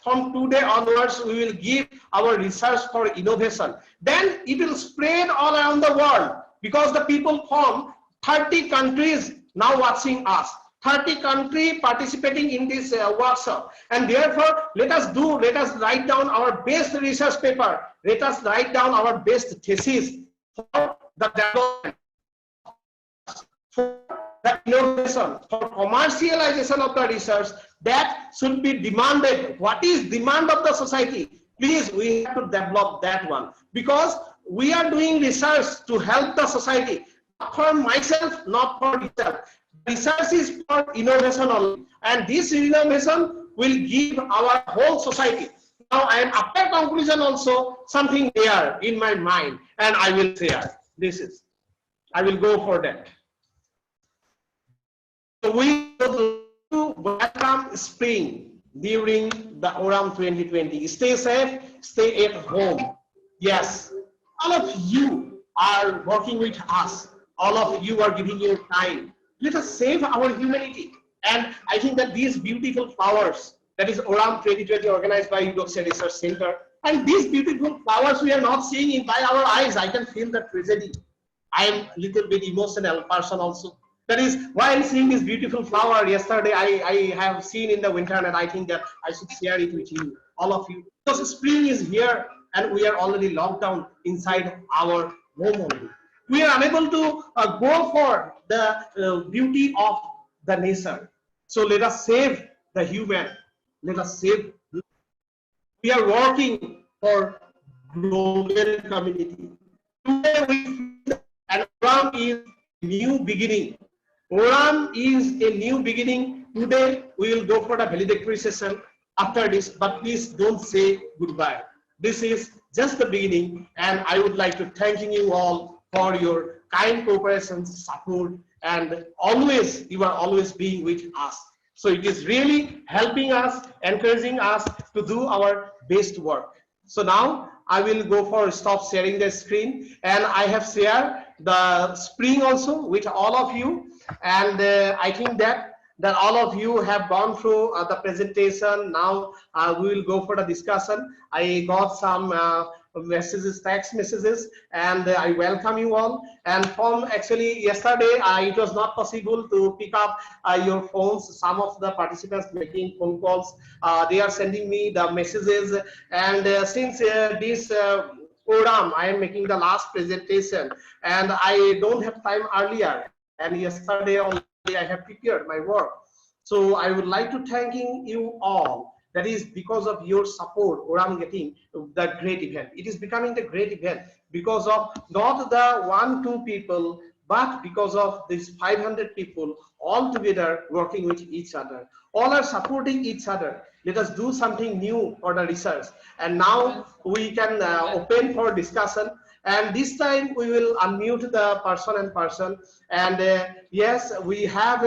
from today onwards we will give our research for innovation. Then it will spread all around the world, because the people from 30 countries now watching us. 30 countries participating in this workshop, and therefore let us write down our best research paper, let us write down our best thesis for the development, for the innovation, for commercialization of the research that should be demanded. What is demand of the society? Please, we have to develop that one, because we are doing research to help the society, not for myself, not for myself. Research is for innovation only, and this innovation will give our whole society. Now, I am after conclusion also something there in my mind, and I will share. I will go for that. So we welcome spring during the Oram 2020. Stay safe, stay at home. Yes, all of you are working with us. All of you are giving your time. Let us save our humanity. And I think that these beautiful flowers, that is Oram 2020 organized by Eudoxia Research Center, and these beautiful flowers we are not seeing by our eyes. I can feel the tragedy. I am a little bit emotional person also. That is why I'm seeing this beautiful flower yesterday. I have seen in the internet. I think that I should share it with you, all of you. Because spring is here and we are already locked down inside our home only. We are unable to go for the beauty of the nature. So let us save the human. Let us save. We are working for global community. Today and Oram is new beginning. Oram is a new beginning. Today we will go for the valedictory session after this, but please don't say goodbye. This is just the beginning, and I would like to thank you all for your kind cooperation, support, and always, you are always being with us. So it is really helping us, encouraging us to do our best work. So now I will go for stop sharing the screen, and I have shared the spring also with all of you, and I think that all of you have gone through the presentation. Now we will go for the discussion. I got some messages, text messages, and I welcome you all. And from actually yesterday it was not possible to pick up your phones. Some of the participants making phone calls, they are sending me the messages, and since this Oram, I am making the last presentation and I don't have time earlier, and yesterday only I have prepared my work. So I would like to thanking you all. That is because of your support, Oram getting the great event. It is becoming the great event because of not the 1-2 people, but because of these 500 people all together working with each other. All are supporting each other. Let us do something new for the research. And now we can open for discussion. And this time we will unmute the person. And yes, we have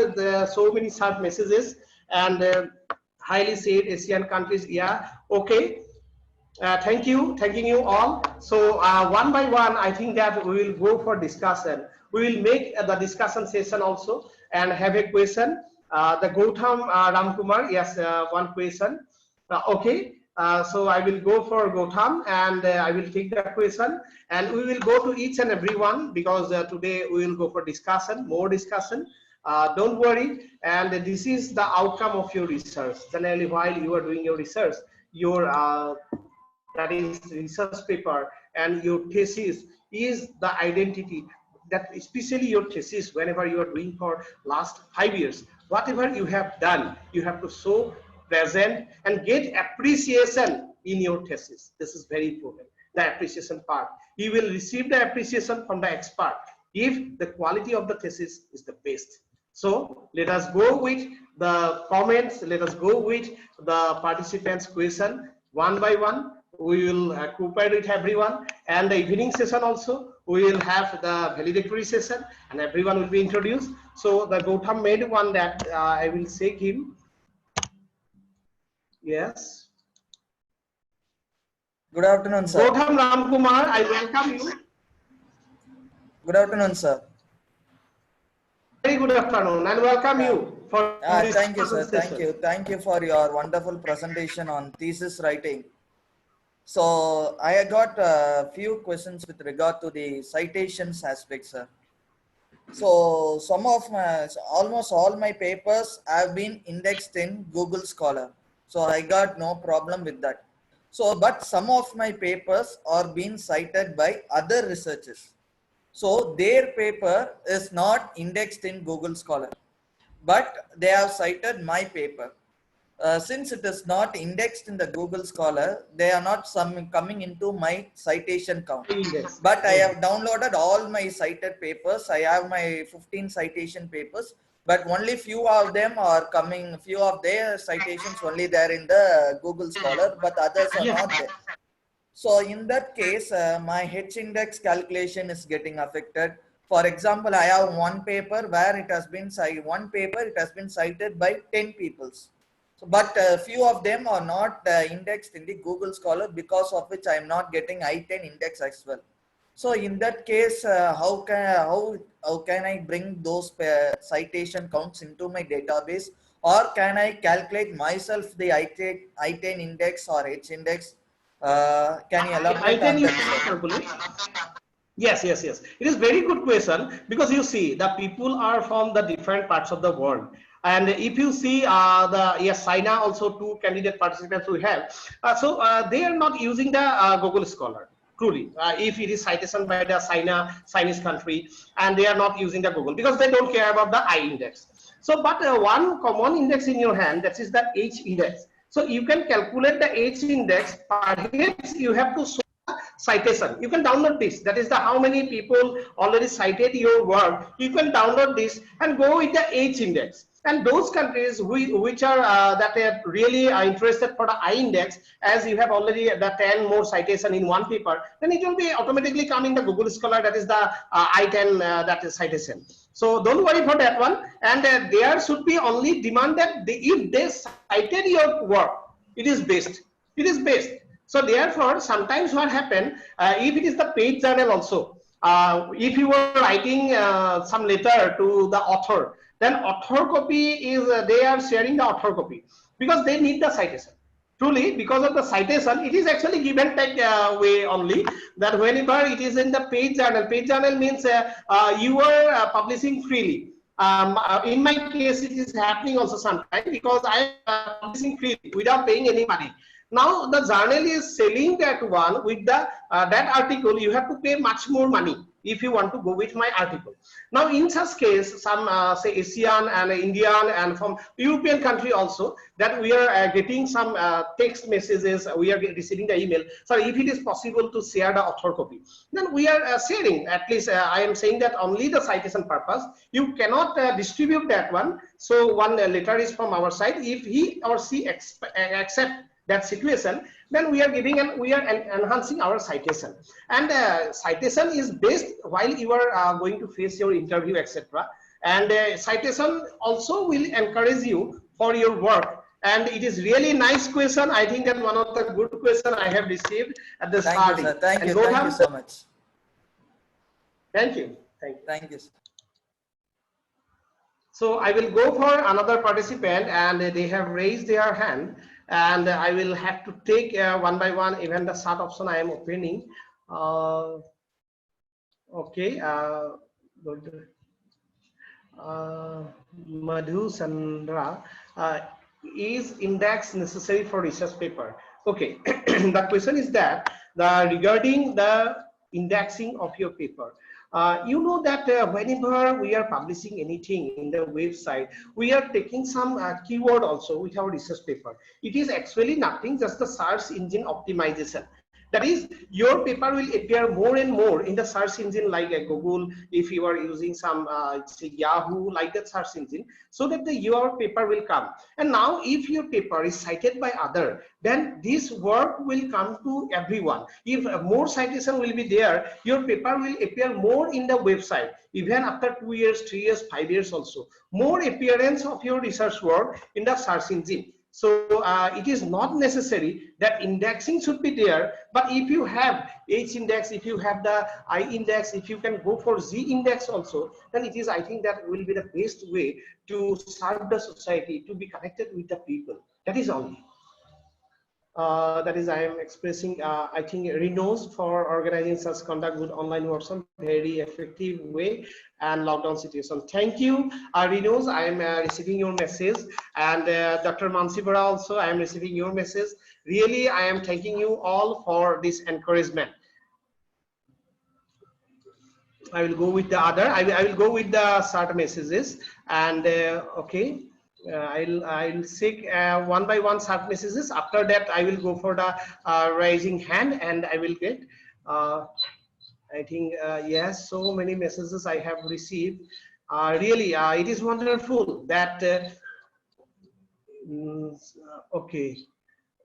so many short messages, and highly said Asian countries. Yeah, okay. Thanking you all. So one by one, I think that we will go for discussion. We will make the discussion session also and have a question. The Gautam Ramkumar, yes, one question. Okay. So I will go for Gautam, and I will take the question, and we will go to each and every one, because today we will go for discussion, more discussion. Don't worry, and this is the outcome of your research. Generally, while you are doing your research, your that is research paper and your thesis is the identity, that especially your thesis, whenever you are doing for last 5 years, whatever you have done, you have to show, present, and get appreciation in your thesis. This is very important, the appreciation part. You will receive the appreciation from the expert if the quality of the thesis is the best. So let us go with the comments, let us go with the participants' question one by one. We will cooperate with everyone, and the evening session also we will have the valedictory session, and everyone will be introduced. So the Gautam made one that I will take him. Yes. Good afternoon, sir. Gautam Ramkumar, I welcome you. Good afternoon, sir. Very good afternoon, and welcome you. for this Thank you, sir. presentation. Thank you for your wonderful presentation on thesis writing. So I got a few questions with regard to the citations aspect, sir. So almost all my papers have been indexed in Google Scholar. So I got no problem with that. So, but some of my papers are being cited by other researchers. So their paper is not indexed in Google Scholar, but they have cited my paper. Since it is not indexed in the Google Scholar, they are not coming into my citation count. Index. But I have downloaded all my cited papers. I have my 15 citation papers, but only few of them are coming, few of their citations only there in the Google Scholar, but others are Yes. not there. So in that case, my H index calculation is getting affected. For example, I have one paper where it has been cited by 10 peoples. So, but few of them are not indexed in the Google Scholar, because of which I am not getting I-10 index as well. So in that case, how can I bring those citation counts into my database, or can I calculate myself the I-10 index or H index? Can you elaborate I-10 on you that, cannot sir? calculate. Yes, yes, yes. It is very good question, because you see the people are from the different parts of the world. And if you see yes, China also 2 candidate participants we have. They are not using the Google Scholar. Truly, if it is citation by the Chinese country, and they are not using the Google because they don't care about the I index. So, but one common index in your hand, that is the H index. So you can calculate the H index. Perhaps you have to show citation. You can download this. That is the how many people already cited your work. You can download this and go with the H index. And those countries which are that are really interested for the I index, as you have already the 10 more citation in one paper, then it will be automatically come in the Google Scholar. That is the I-10 that is citation. So don't worry for that one. And there should be only demand that if they cited your work, it is best. It is best. So therefore, sometimes what happen, if it is the paid journal also, if you were writing some letter to the author, then author copy is, they are sharing the author copy because they need the citation. Truly, because of the citation, it is actually give and take way only, that whenever it is in the paid journal means you are publishing freely. In my case, it is happening also sometimes because I am publishing freely without paying any money. Now the journal is selling that one with the that article. You have to pay much more money if you want to go with my article. Now in such case, some say Asian and Indian and from European country also, that we are getting some text messages, we are receiving the email. So if it is possible to share the author copy, then we are sharing. At least I am saying that only the citation purpose. You cannot distribute that one. So one letter is from our side. If he or she accept that situation, then we are giving and we are enhancing our citation. And citation is based while you are going to face your interview, etc. And citation also will encourage you for your work. And it is really nice question. I think that one of the good question I have received at the starting. Thank you, sir. Thank you so much. Thank you. Thank you. Thank you, sir. So I will go for another participant, and they have raised their hand, and I will have to take one by one. Even the start option I am opening. Okay. Madhu Sandra, is index necessary for research paper? Okay. The question is that regarding the indexing of your paper. You know that whenever we are publishing anything in the website, we are taking some keyword also with our research paper. It is actually nothing, just the search engine optimization. That is, your paper will appear more and more in the search engine like Google, if you are using some say Yahoo, like that search engine, so that your paper will come. And now if your paper is cited by other, then this work will come to everyone. If more citation will be there, your paper will appear more in the website, even after 2 years, 3 years, 5 years also. More appearance of your research work in the search engine. So it is not necessary that indexing should be there, but if you have H index, if you have the I index, if you can go for Z index also, then it is, I think, that will be the best way to serve the society, to be connected with the people. That is only. That is, I am expressing, I think, Renos for organizing such conduct good online workshop, very effective way and lockdown situation. Thank you, Renos. I am receiving your message, and Dr. Mansibara also, I am receiving your message. Really, I am thanking you all for this encouragement. I will go with the other. I will go with the short messages, and okay. I'll seek one by one short messages. After that, I will go for the raising hand, and I will get. I think yes, so many messages I have received. Really, it is wonderful that. Okay,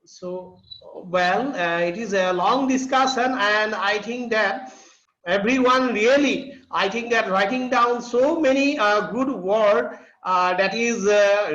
so well, it is a long discussion, and I think that everyone really, I think that writing down so many good words that is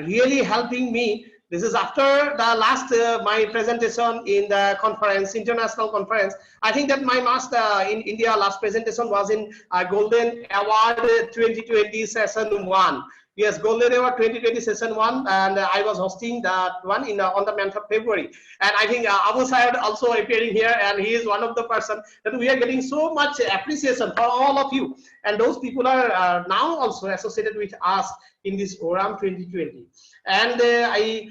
really helping me. This is after the last my presentation in the conference, international conference. I think that my master in India last presentation was in Golden Award 2020 session 1. Yes, Golden Award 2020 session 1, and I was hosting that one in on the month of February. And I think Abu Syed also appearing here, and he is one of the person that we are getting so much appreciation for all of you. And those people are now also associated with us in this Oram 2020. And I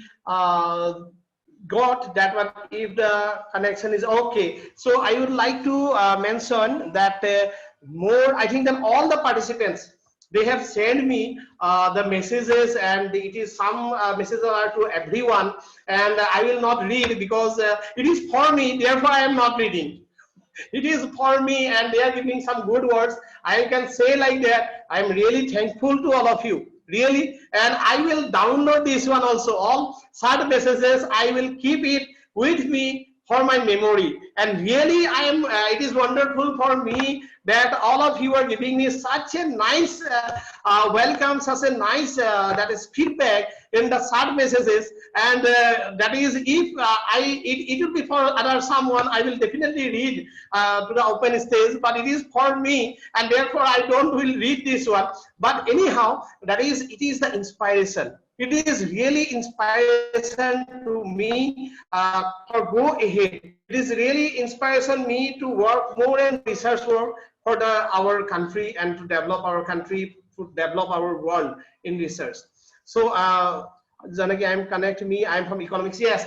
got that one if the connection is okay. So I would like to mention that more, I think, than all the participants, they have sent me the messages, and it is some messages are to everyone, and I will not read because it is for me, therefore I am not reading. It is for me, and they are giving some good words. I can say like that, I am really thankful to all of you, really. And I will download this one also, all short messages. I will keep it with me for my memory. And really, I am. It is wonderful for me that all of you are giving me such a nice welcome, such a nice that is feedback in the short messages. And that is, if it would be for other someone, I will definitely read to the open stage, but it is for me, and therefore I don't will read this one. But anyhow, that is, it is the inspiration. It is really inspiration to me for go ahead. It is really inspiration me to work more in research work for our country, and to develop our country, to develop our world in research. So Janaki, I am connect me. I am from economics. Yes,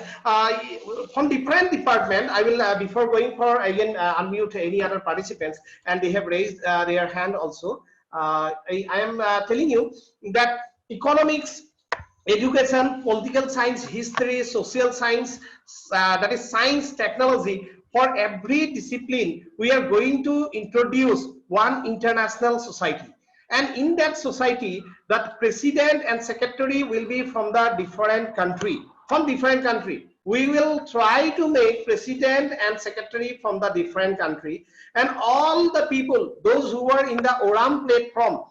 from different department. I will before going for again unmute any other participants, and they have raised their hand also. I am telling you that economics, education, political science, history, social science, that is science, technology, for every discipline, we are going to introduce one international society. And in that society, that president and secretary will be from the different country, We will try to make president and secretary from the different country, and all the people, those who are in the Oram platform,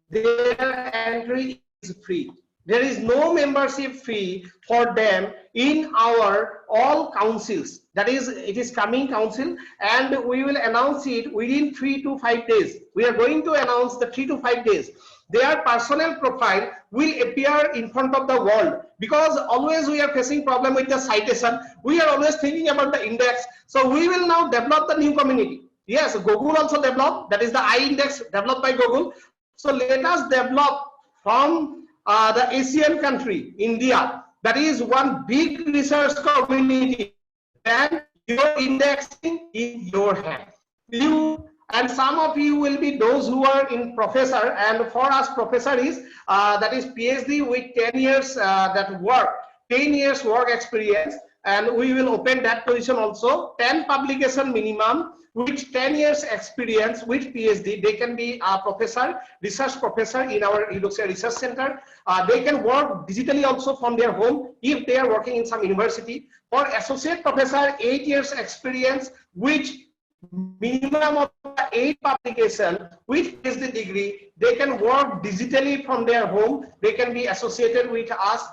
their entry is free. There is no membership fee for them in our all councils. That is, it is coming council, and we will announce it within 3 to 5 days. We are going to announce the 3 to 5 days. Their personal profile will appear in front of the world, because always we are facing problem with the citation. We are always thinking about the index. So we will now develop the new community. Yes, Google also developed. That is the I index developed by Google. So let us develop from the Asian country, India, that is one big research community, and your indexing in your hand. You and some of you will be those who are in professor, and for us professor is that is PhD with 10 years that work, 10 years work experience, and we will open that position also. 10 publication minimum with 10 years experience with PhD. They can be a professor, research professor in our Eudoxia Research Center. They can work digitally also from their home if they are working in some university. For associate professor, 8 years experience with minimum of 8 publication with PhD degree. They can work digitally from their home. They can be associated with us.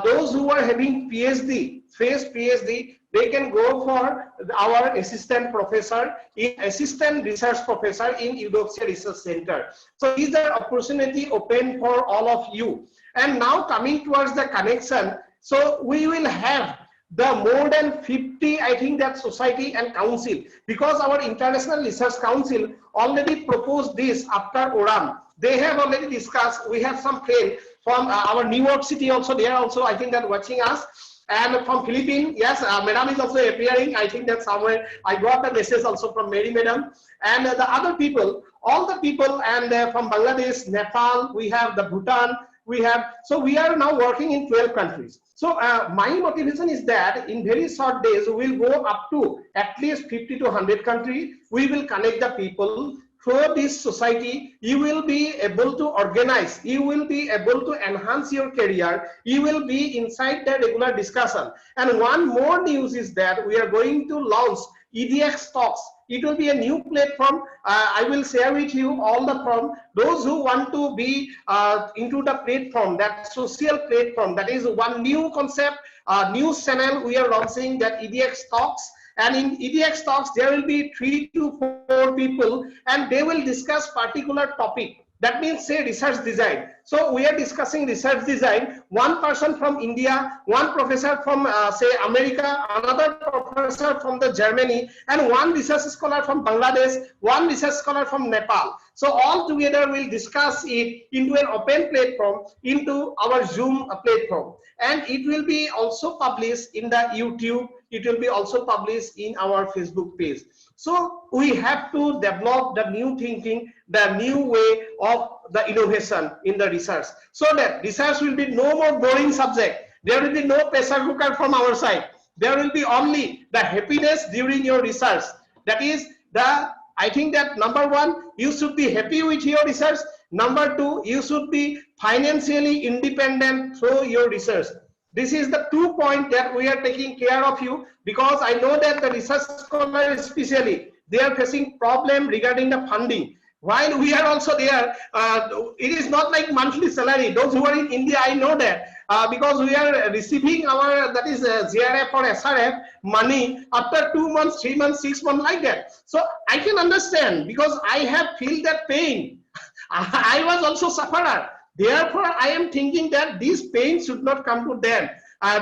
Those who are having PhD, fresh PhD, they can go for our assistant professor, assistant research professor in Eudoxia Research Center. So these are opportunity open for all of you. And now coming towards the connection, so we will have the more than 50, I think, that society and council, because our International Research Council already proposed this after ORAM. They have already discussed. We have some friends from our New York City also. They are also, I think, that watching us. And from Philippines, yes, Madam is also appearing. I think that somewhere I got the message also from Mary Madam. And the other people, all the people, and from Bangladesh, Nepal, we have the Bhutan, we have, so we are now working in 12 countries. So my motivation is that in very short days, we will go up to at least 50 to 100 countries. We will connect the people. Through this society, you will be able to organize, you will be able to enhance your career, you will be inside the regular discussion. And one more news is that we are going to launch EDX Talks. It will be a new platform. I will share with you all the from those who want to be into the platform, that social platform. That is one new concept, news channel we are launching, that EDX Talks. And in EDX Talks, there will be 3 to 4 people, and they will discuss particular topic. That means, say, research design. So we are discussing research design. One person from India, one professor from, say, America, another professor from the Germany, and one research scholar from Bangladesh, one research scholar from Nepal. So all together we'll discuss it into an open platform, into our Zoom platform. And it will be also published in the YouTube. It will be also published in our Facebook page. So we have to develop the new thinking, the new way of the innovation in the research, so that research will be no more boring subject. There will be no pressure cooker from our side. There will be only the happiness during your research. That is the, I think that number one, you should be happy with your research. Number two, you should be financially independent through your research. This is the 2 points that we are taking care of you, because I know that the research scholars especially, they are facing problem regarding the funding. While we are also there, it is not like monthly salary. Those who are in India, I know that, because we are receiving our, that is ZRF or SRF money after 2 months, 3 months, 6 months, like that. So I can understand, because I have felt that pain. I was also sufferer. Therefore, I am thinking that this pain should not come to them,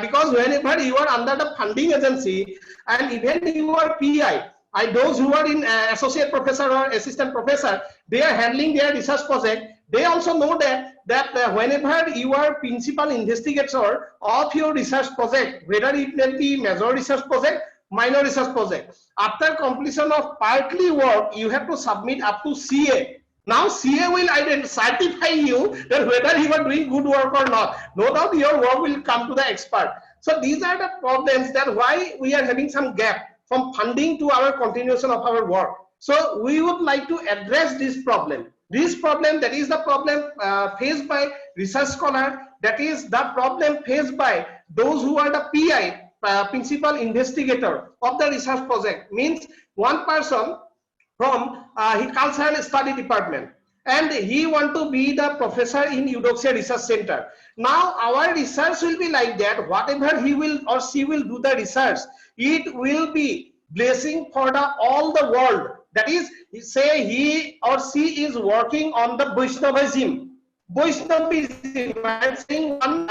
because whenever you are under the funding agency, and even you are PI, those who are in associate professor or assistant professor, they are handling their research project. They also know that whenever you are principal investigator of your research project, whether it may be major research project, minor research project, after completion of partly work, you have to submit up to CA. Now CA will certify you that whether you are doing good work or not. No doubt your work will come to the expert. So these are the problems, that why we are having some gap from funding to our continuation of our work. So we would like to address this problem. This problem, that is the problem faced by research scholar, that is the problem faced by those who are the PI, principal investigator of the research project. Means one person from cultural study department, and he want to be the professor in Eudoxia Research Center. Now our research will be like that. Whatever he will or she will do the research, it will be blessing for all the world. That is, say he or she is working on the Vaishnavism. Vaishnavism, I am saying one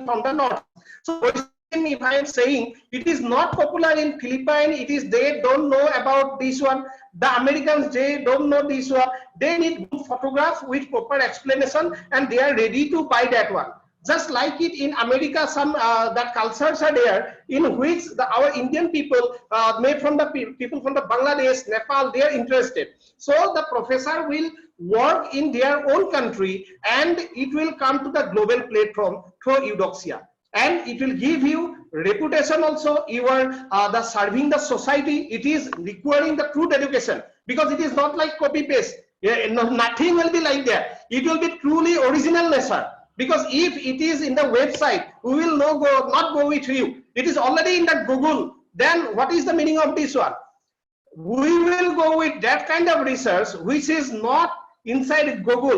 from the north. So if I am saying it is not popular in Philippines, it is, they don't know about this one. The Americans, they don't know this one. They need good photograph with proper explanation, and they are ready to buy that one. Just like it in America, some that cultures are there in which our Indian people, made from the people from the Bangladesh, Nepal, they are interested. So the professor will work in their own country, and it will come to the global platform through Eudoxia. And it will give you reputation also. You are the serving the society. It is requiring the true dedication, because it is not like copy paste. Nothing will be like that. It will be truly original nature. Because if it is in the website, we will not go with you. It is already in the Google. Then what is the meaning of this one? we will go with that kind of research which is not inside Google.